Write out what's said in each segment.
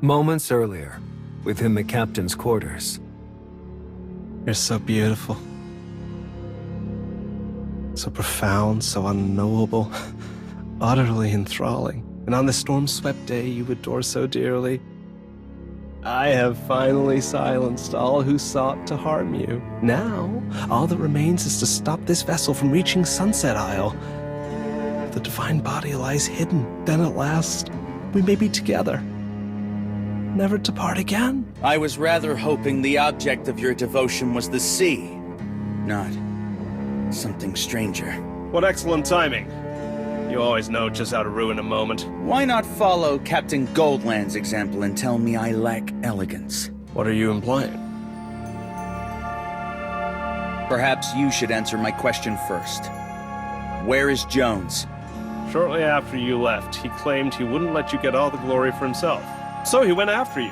Moments earlier, within the captain's quarters. You're so beautiful. So profound, so unknowable, utterly enthralling. And on this storm-swept day you adore so dearly, I have finally silenced all who sought to harm you. Now, all that remains is to stop this vessel from reaching Sunset Isle. The divine body lies hidden. Then at last, we may be together, never to part again. I was rather hoping the object of your devotion was the sea, not something stranger. What excellent timing. You always know just how to ruin a moment. Why not follow Captain Goldland's example and tell me I lack elegance? What are you implying? Perhaps you should answer my question first. Where is Jones? Shortly after you left, he claimed he wouldn't let you get all the glory for himself. So he went after you,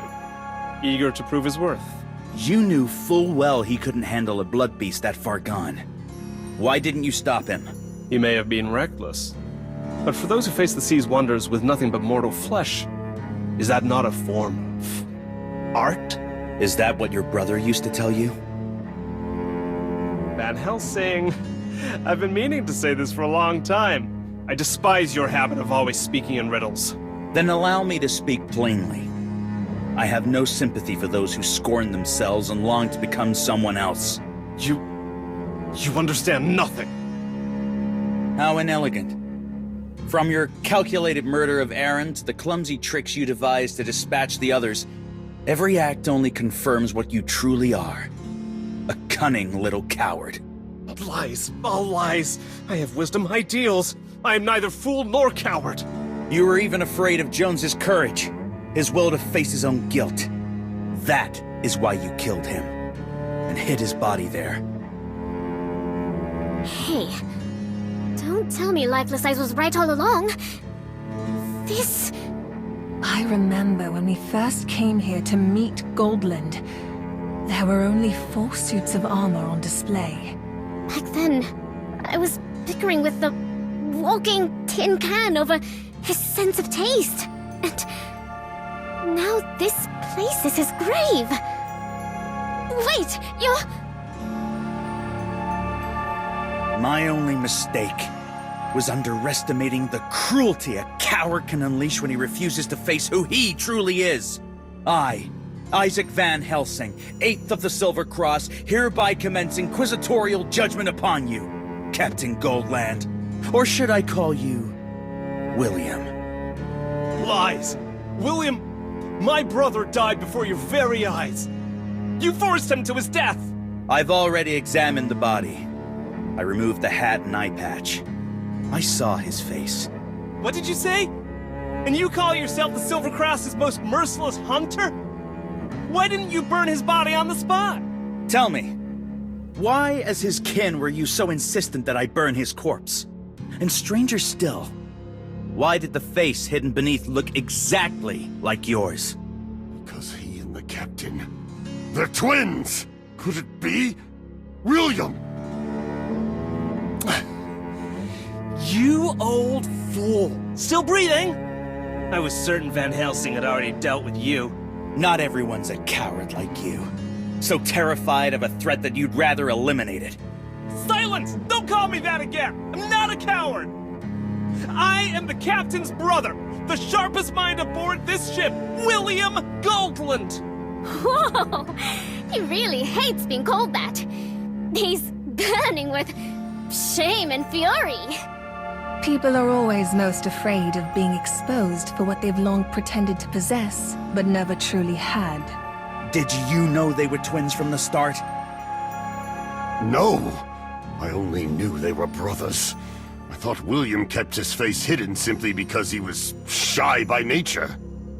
eager to prove his worth. You knew full well he couldn't handle a blood beast that far gone. Why didn't you stop him? He may have been reckless. But for those who face the sea's wonders with nothing but mortal flesh, is that not a form of art? Is that what your brother used to tell you? Van Helsing, I've been meaning to say this for a long time. I despise your habit of always speaking in riddles. Then allow me to speak plainly. I have no sympathy for those who scorn themselves and long to become someone else. You understand nothing. How inelegant. From your calculated murder of Aaron to the clumsy tricks you devised to dispatch the others, every act only confirms what you truly are. A cunning little coward. Lies, all lies. I have wisdom ideals. I am neither fool nor coward. You were even afraid of Jones's courage, his will to face his own guilt. That is why you killed him, and hid his body there. Hey, don't tell me Lifeless Eyes was right all along. This... I remember when we first came here to meet Goldland. There were only 4 suits of armor on display. Back then, I was bickering with the walking tin can over his sense of taste. And now this place is his grave. Wait, you're... My only mistake was underestimating the cruelty a coward can unleash when he refuses to face who he truly is. I, Isaac Van Helsing, 8th of the Silver Cross, hereby commence inquisitorial judgment upon you, Captain Goldland. Or should I call you William? Lies! William, my brother died before your very eyes. You forced him to his death! I've already examined the body. I removed the hat and eye patch. I saw his face. What did you say? And you call yourself the Silver Cross's most merciless hunter? Why didn't you burn his body on the spot? Tell me, why as his kin were you so insistent that I burn his corpse? And stranger still, why did the face hidden beneath look exactly like yours? Because he and the captain, they're twins! Could it be? William! You old fool! Still breathing? I was certain Van Helsing had already dealt with you. Not everyone's a coward like you. So terrified of a threat that you'd rather eliminate it. Silence! Don't call me that again! I'm not a coward! I am the captain's brother, the sharpest mind aboard this ship, William Goldland! Whoa! He really hates being called that. He's burning with shame and fury. People are always most afraid of being exposed for what they've long pretended to possess, but never truly had. Did you know they were twins from the start? No! I only knew they were brothers. I thought William kept his face hidden simply because he was shy by nature.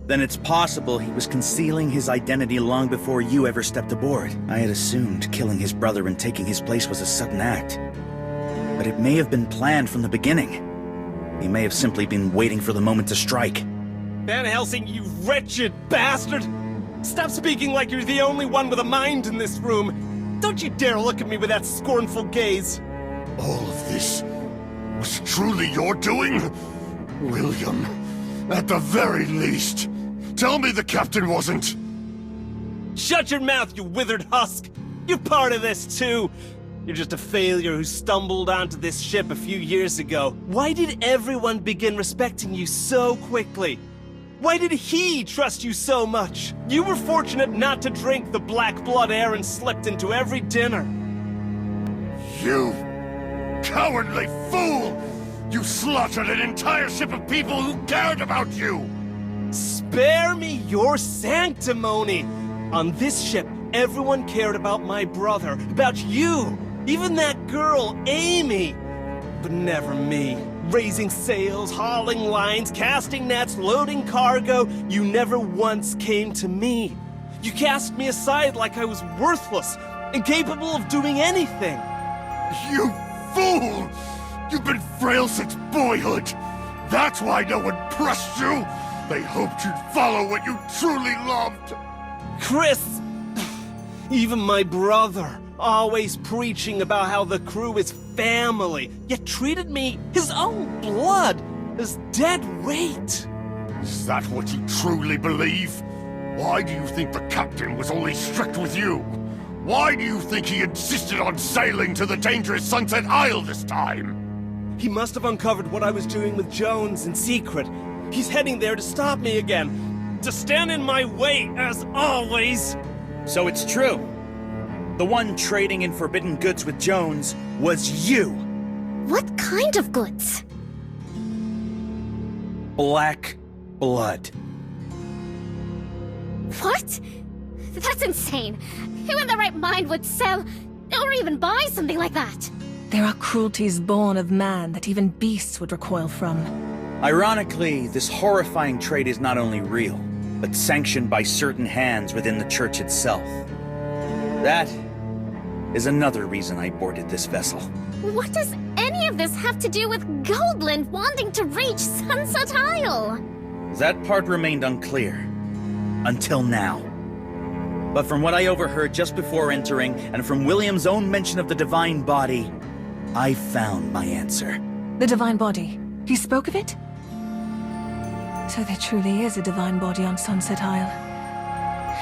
Then it's possible he was concealing his identity long before you ever stepped aboard. I had assumed killing his brother and taking his place was a sudden act. But it may have been planned from the beginning. He may have simply been waiting for the moment to strike. Van Helsing, you wretched bastard! Stop speaking like you're the only one with a mind in this room! Don't you dare look at me with that scornful gaze! All of this was truly your doing? William, at the very least, Tell me the captain wasn't! Shut your mouth, you withered husk! You're part of this, too! You're just a failure who stumbled onto this ship a few years ago. Why did everyone begin respecting you so quickly? Why did he trust you so much? You were fortunate not to drink the black blood Aaron slipped into every dinner. You cowardly fool! You slaughtered an entire ship of people who cared about you! Spare me your sanctimony! On this ship, everyone cared about my brother, about you, even that girl, Amy. But never me. Raising sails, hauling lines, casting nets, loading cargo, you never once came to me. You cast me aside like I was worthless, incapable of doing anything. You fool! You've been frail since boyhood! That's why no one pressed you! They hoped you'd follow what you truly loved! Chris! Even my brother, always preaching about how the crew is family, yet treated me, his own blood, as dead weight. Is that what you truly believe? Why do you think the captain was only strict with you? Why do you think he insisted on sailing to the dangerous Sunset Isle this time? He must have uncovered what I was doing with Jones in secret. He's heading there to stop me again. To stand in my way, as always. So it's true. The one trading in forbidden goods with Jones was you. What kind of goods? Black blood. What? That's insane. Who in their right mind would sell or even buy something like that? There are cruelties born of man that even beasts would recoil from. Ironically, this horrifying trade is not only real, but sanctioned by certain hands within the church itself. That is another reason I boarded this vessel. What does any of this have to do with Goldland wanting to reach Sunset Isle? That part remained unclear. Until now. But from what I overheard just before entering, and from William's own mention of the Divine Body, I found my answer. The Divine Body. He spoke of it? So there truly is a Divine Body on Sunset Isle.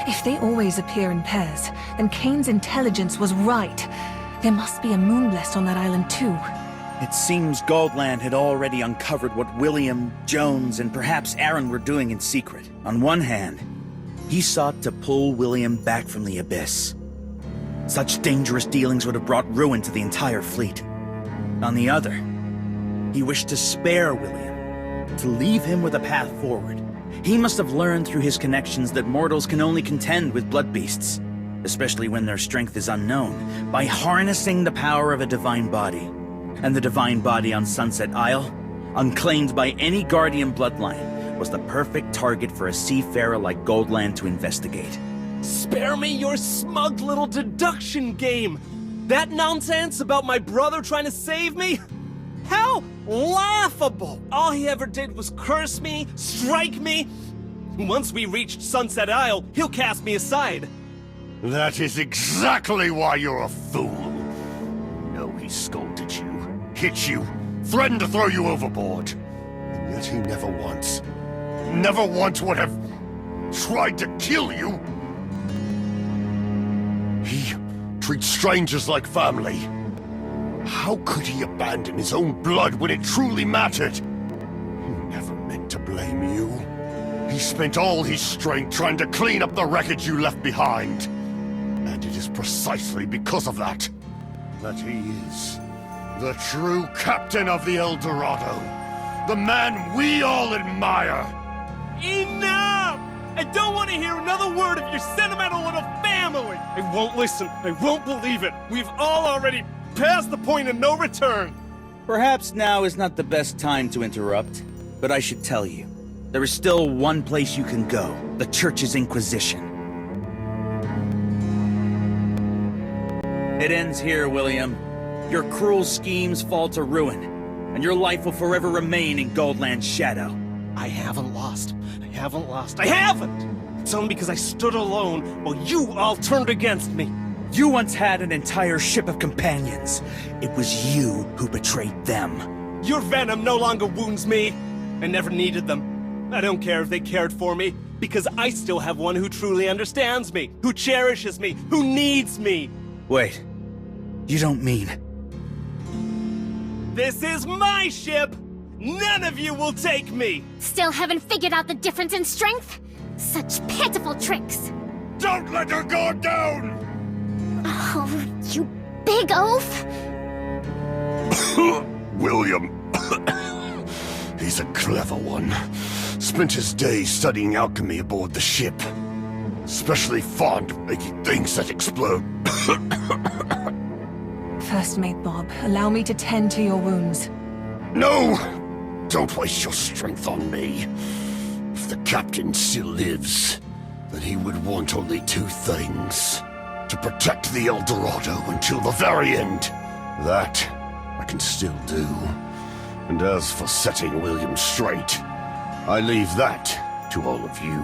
If they always appear in pairs, then Kane's intelligence was right. There must be a Moonblessed on that island too. It seems Goldland had already uncovered what William, Jones, and perhaps Aaron were doing in secret. On one hand, he sought to pull William back from the Abyss. Such dangerous dealings would have brought ruin to the entire fleet. On the other, he wished to spare William, to leave him with a path forward. He must have learned through his connections that mortals can only contend with blood beasts, especially when their strength is unknown, by harnessing the power of a divine body. And the divine body on Sunset Isle, unclaimed by any Guardian bloodline, was the perfect target for a seafarer like Goldland to investigate. Spare me your smug little deduction game! That nonsense about my brother trying to save me? How laughable! All he ever did was curse me, strike me. Once we reached Sunset Isle, he'll cast me aside. That is exactly why you're a fool. No, he scolded you, hit you, threatened to throw you overboard. And yet he never once would have tried to kill you. He treats strangers like family. How could he abandon his own blood when it truly mattered? He never meant to blame you. He spent all his strength trying to clean up the wreckage you left behind. And it is precisely because of that he is the true captain of the El Dorado. The man we all admire. Enough! I don't want to hear another word of your sentimental little family! I won't listen. I won't believe it. We've all already passed the point of no return. Perhaps now is not the best time to interrupt, but I should tell you, there is still one place you can go, the Church's Inquisition. It ends here, William. Your cruel schemes fall to ruin, and your life will forever remain in Goldland's shadow. I haven't lost. I haven't! It's only because I stood alone while you all turned against me. You once had an entire ship of companions. It was you who betrayed them. Your venom no longer wounds me. I never needed them. I don't care if they cared for me. Because I still have one who truly understands me, who cherishes me, who needs me. Wait. You don't mean... This is my ship! None of you will take me! Still haven't figured out the difference in strength? Such pitiful tricks. Don't let her go down! Oh, you big oaf! William. He's a clever one. Spent his days studying alchemy aboard the ship. Especially fond of making things that explode. First Mate Bob, allow me to tend to your wounds. No! Don't waste your strength on me. If the captain still lives, then he would want only two things. To protect the El Dorado until the very end. That I can still do. And as for setting William straight, I leave that to all of you.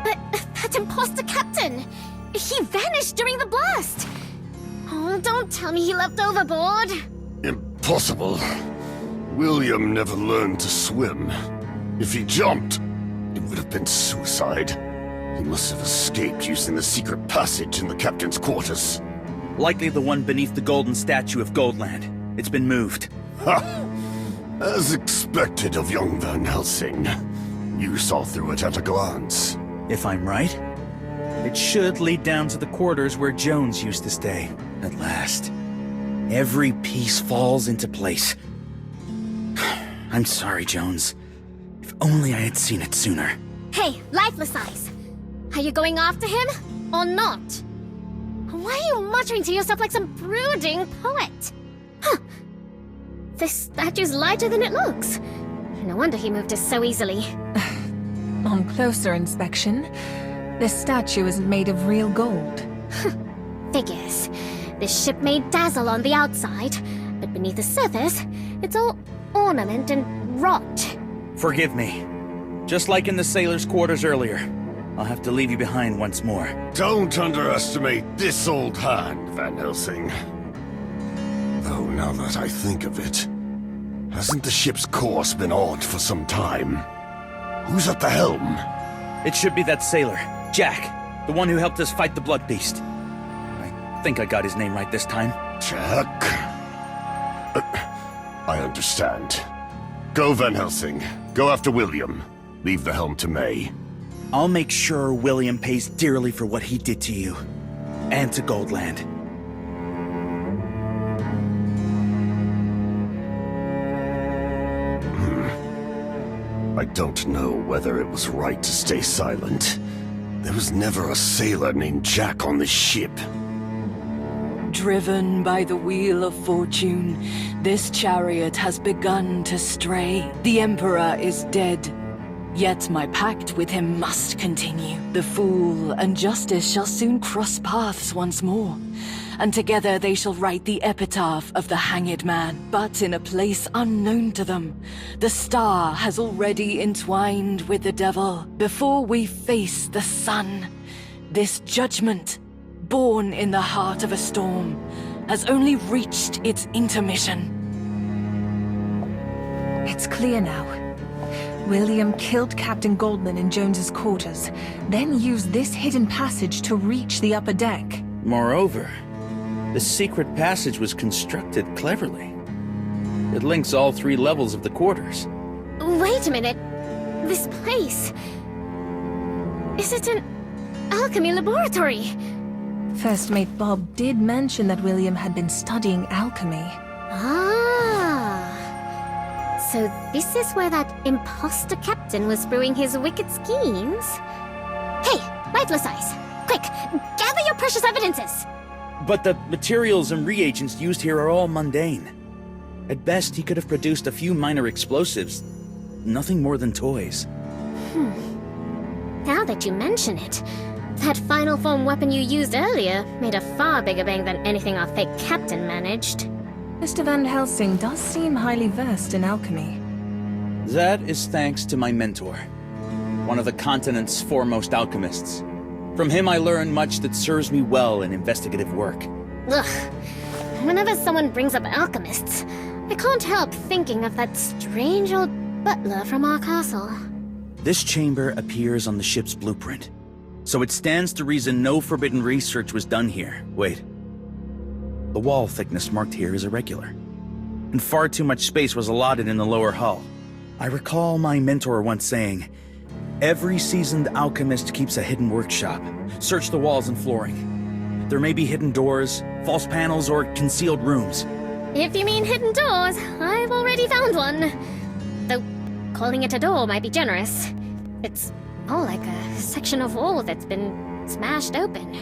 But that imposter captain! He vanished during the blast! Oh, don't tell me he leapt overboard! Impossible. William never learned to swim. If he jumped, it would have been suicide. He must have escaped using the secret passage in the captain's quarters. Likely the one beneath the golden statue of Goldland. It's been moved. Ha! As expected of young Van Helsing. You saw through it at a glance. If I'm right, it should lead down to the quarters where Jones used to stay. At last. Every piece falls into place. I'm sorry, Jones. If only I had seen it sooner. Hey, Lifeless Eyes! Are you going after him, or not? Why are you muttering to yourself like some brooding poet? Huh. This statue's lighter than it looks. No wonder he moved us so easily. On closer inspection, this statue isn't made of real gold. Figures. This ship may dazzle on the outside, but beneath the surface, it's all ornament and rot. Forgive me. Just like in the sailors' quarters earlier. I'll have to leave you behind once more. Don't underestimate this old hand, Van Helsing. Though now that I think of it, hasn't the ship's course been odd for some time? Who's at the helm? It should be that sailor, Jack, the one who helped us fight the Blood Beast. I think I got his name right this time. Jack? I understand. Go, Van Helsing. Go after William. Leave the helm to May. I'll make sure William pays dearly for what he did to you. And to Goldland. I don't know whether it was right to stay silent. There was never a sailor named Jack on this ship. Driven by the wheel of fortune, this chariot has begun to stray. The Emperor is dead. Yet my pact with him must continue. The fool and justice shall soon cross paths once more, and together they shall write the epitaph of the hanged man. But in a place unknown to them, the star has already entwined with the devil. Before we face the sun, this judgment, born in the heart of a storm, has only reached its intermission. It's clear now. William killed Captain Goldman in Jones's quarters, then used this hidden passage to reach the upper deck. Moreover, the secret passage was constructed cleverly. It links all 3 levels of the quarters. Wait a minute. This place... Is it an alchemy laboratory? First Mate Bob did mention that William had been studying alchemy. Ah. So this is where that imposter captain was brewing his wicked schemes? Hey, Lifeless Eyes! Quick, gather your precious evidences! But the materials and reagents used here are all mundane. At best, he could have produced a few minor explosives. Nothing more than toys. Now that you mention it, that final form weapon you used earlier made a far bigger bang than anything our fake captain managed. Mr. Van Helsing does seem highly versed in alchemy. That is thanks to my mentor, one of the continent's foremost alchemists. From him I learned much that serves me well in investigative work. Ugh. Whenever someone brings up alchemists, I can't help thinking of that strange old butler from our castle. This chamber appears on the ship's blueprint. So it stands to reason no forbidden research was done here. Wait. The wall thickness marked here is irregular, and far too much space was allotted in the lower hull. I recall my mentor once saying, "Every seasoned alchemist keeps a hidden workshop. Search the walls and flooring. There may be hidden doors, false panels, or concealed rooms." If you mean hidden doors, I've already found one. Though calling it a door might be generous. It's more like a section of wall that's been smashed open.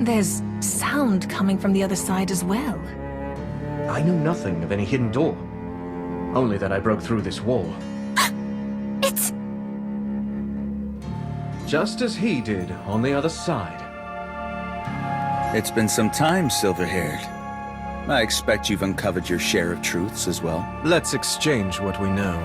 There's sound coming from the other side as well. I knew nothing of any hidden door. Only that I broke through this wall. It's... Just as he did on the other side. It's been some time, Silver-haired. I expect you've uncovered your share of truths as well. Let's exchange what we know.